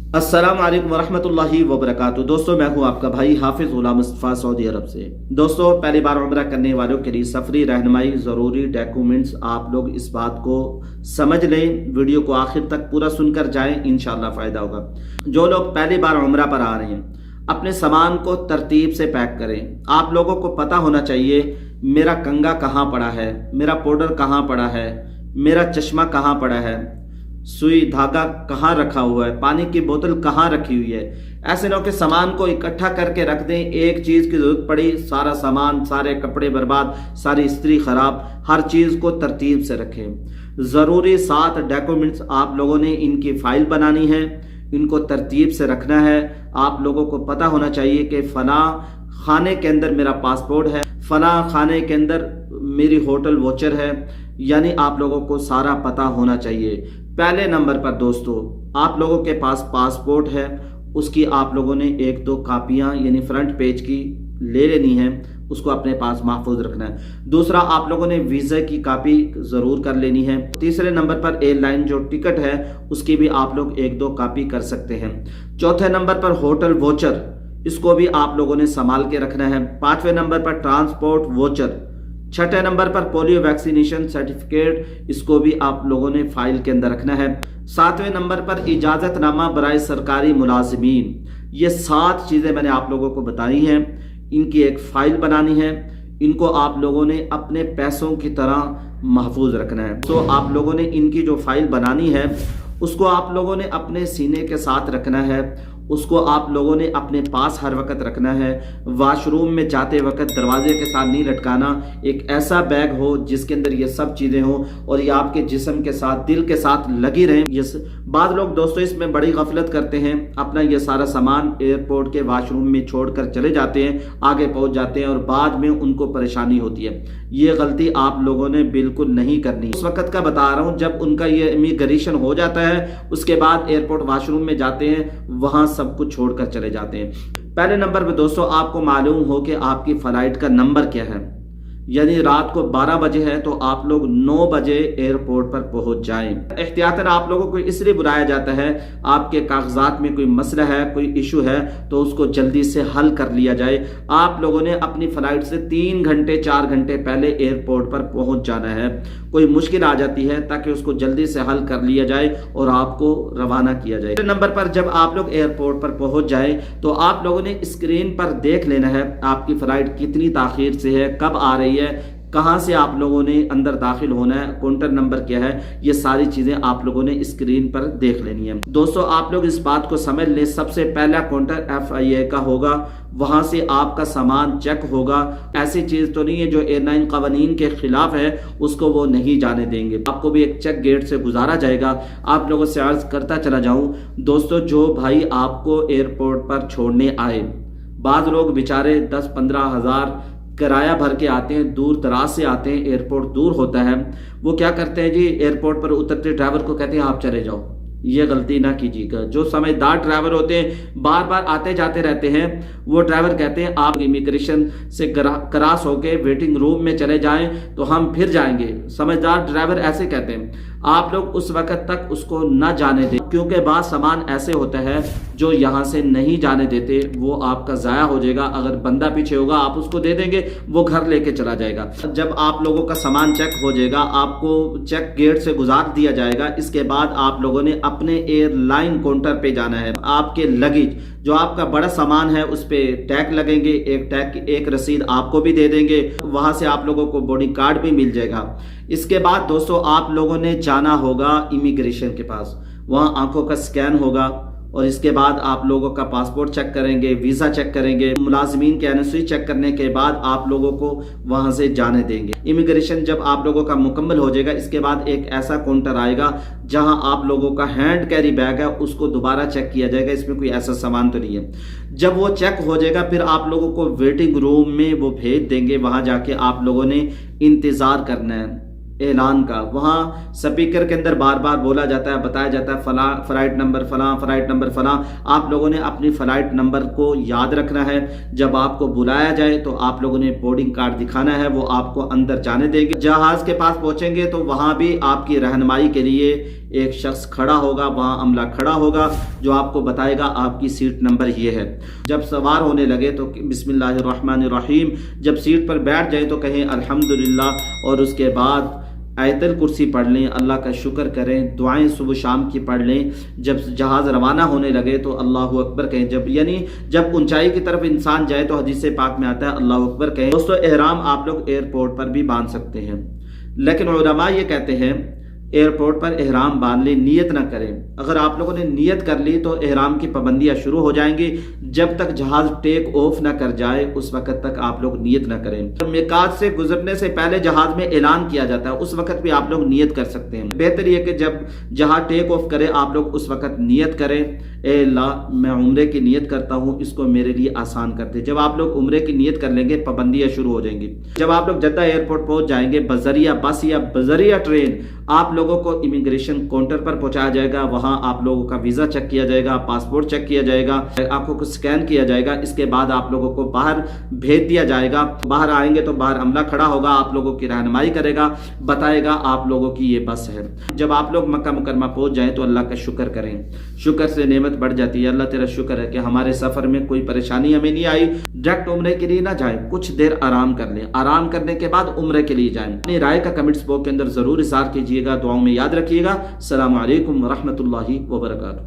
अस्सलाम वालेकुम वरहमतुल्लाहि वबरकातुहू। दोस्तों, मैं हूं आपका भाई हाफिज गुलाम मुस्तफ़ा, सऊदी अरब से। दोस्तों, पहली बार उम्रा करने वालों के लिए सफरी रहनुमाई ज़रूरी डॉक्यूमेंट्स आप लोग इस बात को समझ लें, वीडियो को आखिर तक पूरा सुनकर जाएं, इंशाल्लाह फ़ायदा होगा। जो लोग पहली बार उम्रा पर आ रहे हैं, अपने सामान को तरतीब से पैक करें। आप लोगों को पता होना चाहिए मेरा कंघा कहाँ पड़ा है, मेरा पाउडर कहाँ पड़ा है, मेरा चश्मा कहाँ पड़ा है, सुई धागा कहाँ रखा हुआ है, पानी की बोतल कहाँ रखी हुई है। ऐसे न हो कि सामान को इकट्ठा करके रख दें, एक चीज़ की ज़रूरत पड़ी सारा सामान, सारे कपड़े बर्बाद, सारी इस्त्री ख़राब। हर चीज़ को तरतीब से रखें। ज़रूरी 7 डॉक्यूमेंट्स आप लोगों ने इनकी फ़ाइल बनानी है, इनको तरतीब से रखना है। आप लोगों को पता होना चाहिए कि फ़लाँ खाने के अंदर मेरा पासपोर्ट है, फ़लाँ खाने के अंदर मेरी होटल वोचर है, यानी आप लोगों को सारा पता होना चाहिए। पहले नंबर पर दोस्तों, आप लोगों के पास पासपोर्ट है, उसकी आप लोगों ने 1-2 कापियाँ यानी फ्रंट पेज की ले लेनी है, उसको अपने पास महफूज रखना है। दूसरा, आप लोगों ने वीज़ा की कापी ज़रूर कर लेनी है। तीसरे नंबर पर एयरलाइन जो टिकट है उसकी भी आप लोग 1-2 कापी कर सकते हैं। चौथे नंबर पर होटल वोचर, इसको भी आप लोगों ने संभाल के रखना है। 5वें नंबर पर ट्रांसपोर्ट वोचर। 6ठे नंबर पर पोलियो वैक्सीनेशन सर्टिफिकेट, इसको भी आप लोगों ने फाइल के अंदर रखना है। 7वें नंबर पर इजाज़तनामा बराए सरकारी मुलाजिमीन। ये 7 चीज़ें मैंने आप लोगों को बताई हैं, इनकी एक फ़ाइल बनानी है। इनको आप लोगों ने अपने पैसों की तरह महफूज रखना है। तो आप लोगों ने इनकी जो फ़ाइल बनानी है उसको आप लोगों ने अपने सीने के साथ रखना है, उसको आप लोगों ने अपने पास हर वक्त रखना है। वॉशरूम में जाते वक्त दरवाजे के साथ नहीं लटकाना। एक ऐसा बैग हो जिसके अंदर ये सब चीज़ें हो और ये आपके जिस्म के साथ, दिल के साथ लगी रहें। बाद लोग दोस्तों इसमें बड़ी गफलत करते हैं, अपना ये सारा सामान एयरपोर्ट के वॉशरूम में छोड़कर चले जाते हैं, आगे पहुंच जाते हैं और बाद में उनको परेशानी होती है। ये गलती आप लोगों ने बिल्कुल नहीं करनी। उस वक्त का बता रहा हूँ जब उनका ये इमिग्रेशन हो जाता है, उसके बाद एयरपोर्ट वॉशरूम में जाते हैं, वहाँ सब कुछ छोड़कर चले जाते हैं। पहले नंबर पे दोस्तों, आपको मालूम हो कि आपकी फ्लाइट का नंबर क्या है, यानी रात को 12 बजे है तो आप लोग 9 बजे एयरपोर्ट पर पहुंच जाएं। एहतियातन आप लोगों को इसलिए बुलाया जाता है, आपके कागजात में कोई मसला है, कोई इशू है तो उसको जल्दी से हल कर लिया जाए। आप लोगों ने अपनी फ्लाइट से 3 घंटे 4 घंटे पहले एयरपोर्ट पर पहुंच जाना है। कोई मुश्किल आ जाती है ताकि उसको जल्दी से हल कर लिया जाए और आपको रवाना किया जाए। नंबर पर जब आप लोग एयरपोर्ट पर पहुंच जाए तो आप लोगों ने स्क्रीन पर देख लेना है आपकी फ्लाइट कितनी ताखीर से है, कब आ रही है, कहां से आप लोगों ने अंदर दाखिल होना है, काउंटर नंबर क्या है, ये सारी चीजें आप लोगों ने स्क्रीन पर देख लेनी है। दोस्तों, आप लोग इस बात को समझ लें, सबसे पहला काउंटर FIA का होगा, वहां से आपका सामान चेक होगा। ऐसी चीज तो नहीं है जो एयरलाइन कवानीन के खिलाफ है, उसको वो नहीं जाने देंगे। आपको भी एक चेक गेट से गुजारा जाएगा। आप लोगों से अर्ज करता चला जाऊं दोस्तों, जो भाई आपको एयरपोर्ट पर छोड़ने आए, बाद लोग बेचारे 10-15 हज़ार किराया भर के आते हैं, दूर दराज से आते हैं, एयरपोर्ट दूर होता है, वो क्या करते हैं जी, एयरपोर्ट पर उतरते ड्राइवर को कहते हैं आप चले जाओ। ये गलती ना कीजिएगा। जो समझदार ड्राइवर होते हैं, बार बार आते जाते रहते हैं, वो ड्राइवर कहते हैं आप इमिग्रेशन से क्रॉस होके वेटिंग रूम में चले जाएं तो हम फिर जाएंगे। समझदार ड्राइवर ऐसे कहते हैं। आप लोग उस वक्त तक उसको न जाने दें, क्योंकि बाद सामान ऐसे होता है जो यहाँ से नहीं जाने देते, वो आपका ज़ाया हो जाएगा। अगर बंदा पीछे होगा आप उसको दे देंगे, वो घर लेके चला जाएगा। जब आप लोगों का सामान चेक हो जाएगा, आपको चेक गेट से गुजार दिया जाएगा। इसके बाद आप लोगों ने अपने एयरलाइन काउंटर पे जाना है। आपके लगेज, जो आपका बड़ा सामान है, उस पे टैग लगेंगे, एक टैग की एक रसीद आपको भी दे देंगे। वहां से आप लोगों को बोर्डिंग कार्ड भी मिल जाएगा। इसके बाद दोस्तों, आप लोगों ने जाना होगा इमिग्रेशन के पास, वहां आंखों का स्कैन होगा और इसके बाद आप लोगों का पासपोर्ट चेक करेंगे, वीज़ा चेक करेंगे, मुलाजिमीन के NOC चेक करने के बाद आप लोगों को वहां से जाने देंगे। इमिग्रेशन जब आप लोगों का मुकम्मल हो जाएगा, इसके बाद एक ऐसा काउंटर आएगा जहां आप लोगों का हैंड कैरी बैग है, उसको दोबारा चेक किया जाएगा, इसमें कोई ऐसा सामान तो नहीं है। जब वो चेक हो जाएगा, फिर आप लोगों को वेटिंग रूम में वो भेज देंगे। वहां जाके आप लोगों ने इंतज़ार करना है ऐलान का। वहाँ स्पीकर के अंदर बार बार बोला जाता है, बताया जाता है फला फ्लाइट नंबर फला, फ्लाइट नंबर फला। आप लोगों ने अपनी फ्लाइट नंबर को याद रखना है। जब आपको बुलाया जाए तो आप लोगों ने बोर्डिंग कार्ड दिखाना है, वो आपको अंदर जाने देंगे। जहाज के पास पहुंचेंगे तो वहाँ भी आपकी रहनुमाई के लिए ایک شخص کھڑا ہوگا، وہاں عملہ کھڑا ہوگا جو آپ کو بتائے گا آپ کی سیٹ نمبر یہ ہے۔ جب سوار ہونے لگے تو بسم اللہ الرحمن الرحیم، جب سیٹ پر بیٹھ جائیں تو کہیں الحمدللہ، اور اس کے بعد آیت الکرسی پڑھ لیں، اللہ کا شکر کریں، دعائیں صبح شام کی پڑھ لیں۔ جب جہاز روانہ ہونے لگے تو اللہ اکبر کہیں، جب اونچائی کی طرف انسان جائے تو حدیث پاک میں آتا ہے اللہ اکبر کہیں۔ دوستو احرام آپ لوگ ایئرپورٹ پر بھی باندھ سکتے ہیں، لیکن علماء یہ کہتے ہیں ایئرپورٹ پر احرام باندھ لیں، نیت نہ کریں۔ اگر آپ لوگوں نے نیت کر لی تو احرام کی پابندیاں شروع ہو جائیں گی۔ جب تک جہاز ٹیک آف نہ کر جائے اس وقت تک آپ لوگ نیت نہ کریں۔ میقات سے گزرنے سے پہلے جہاز میں اعلان کیا جاتا ہے، اس وقت بھی آپ لوگ نیت کر سکتے ہیں۔ بہتر یہ کہ جب جہاز ٹیک آف کرے آپ لوگ اس وقت نیت کریں، اے اللہ میں عمرے کی نیت کرتا ہوں، اس کو میرے لیے آسان کر دے۔ جب آپ لوگ عمرے کی نیت کر لیں گے پابندیاں شروع ہو جائیں گی۔ جب آپ لوگ جدہ ایئرپورٹ پہنچ جائیں گے بذریعہ بس یا بذریعہ ٹرین آپ لوگوں کو امیگریشن کاؤنٹر پر پہنچایا جائے گا، وہاں آپ لوگوں کا ویزا چیک کیا جائے گا، پاسپورٹ چیک کیا جائے گا، آپ کو سکین کیا جائے گا۔ اس کے بعد آپ لوگوں کو باہر بھیج دیا جائے گا۔ باہر آئیں گے تو باہر عملہ کھڑا ہوگا، آپ لوگوں کی رہنمائی کرے گا، بتائے گا آپ لوگوں کی یہ بس ہے۔ جب آپ لوگ مکہ مکرمہ پہنچ جائیں تو اللہ کا شکر کریں، شکر سے نعمت بڑھ جاتی ہے۔ اللہ تیرا شکر ہے کہ ہمارے سفر میں کوئی پریشانی ہمیں نہیں آئی۔ ڈائریکٹ عمرے کے لیے نہ جائیں، کچھ دیر آرام کر لیں، آرام کرنے کے بعد عمرے کے لیے جائیں۔ اپنی رائے کا کمنٹس باکس کے اندر ضرور اظہار کیجیے گا، دعاؤں میں یاد رکھیے گا۔ السلام علیکم ورحمۃ اللہ وبرکاتہ۔